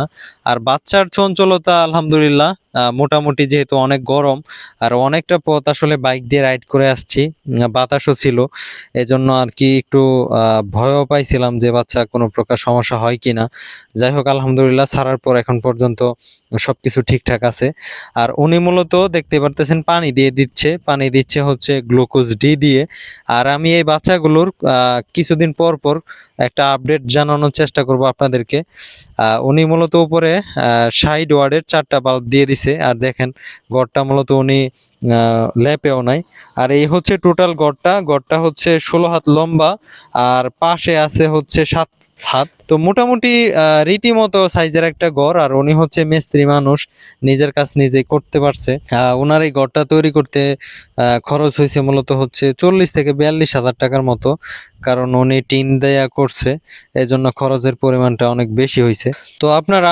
না। আর বাচ্চার চঞ্চলতা আলহামদুলিল্লাহ মোটামুটি, যেহেতু অনেক গরম আর অনেকটা পথ আসলে বাইক দিয়ে রাইড করে আসছি, বাতাসও ছিল, এজন্য আর কি একটু ভয়ও পাইছিলাম যে বাচ্চা কোনো প্রকার সমস্যা হয় কিনা। যাই হোক, আলহামদুলিল্লাহ ছাড়ার পর এখন পর্যন্ত সবকিছু ঠিকঠাক আছে। আর উনি মূলত দেখতে পারতেছেন পানি দিচ্ছে হচ্ছে গ্লুকোজ ডি দিয়ে। আর আমি এই বাচ্চাগুলোর কিছুদিন পর পর একটা আপডেট জানানোর চেষ্টা করব আপনাদেরকে। উনি মূলত উপরে সাইড ওয়ার্ডের 4টা বাল্ব দিয়ে দিছে। আর দেখেন গড়টা মূলত উনি লেপেও নাই। আর এই হচ্ছে টোটাল গড়টা হচ্ছে 16 হাত লম্বা, আর পাশে আছে হচ্ছে 7 হাত। তো মোটামুটি রীতিমতো সাইজের একটা গড়। আর উনি হচ্ছে মিস্ত্রি মানুষ, নিজের কাজ নিজেই করতে পারছে। ওনার এই গড়টা তৈরি করতে খরচ হয়েছে মূলত হচ্ছে 40 থেকে 42 হাজার টাকার মতো, কারণ উনি টিন দেয়া করছে, এজন্য খরচের পরিমাণটা অনেক বেশি হয়েছে। তো আপনারা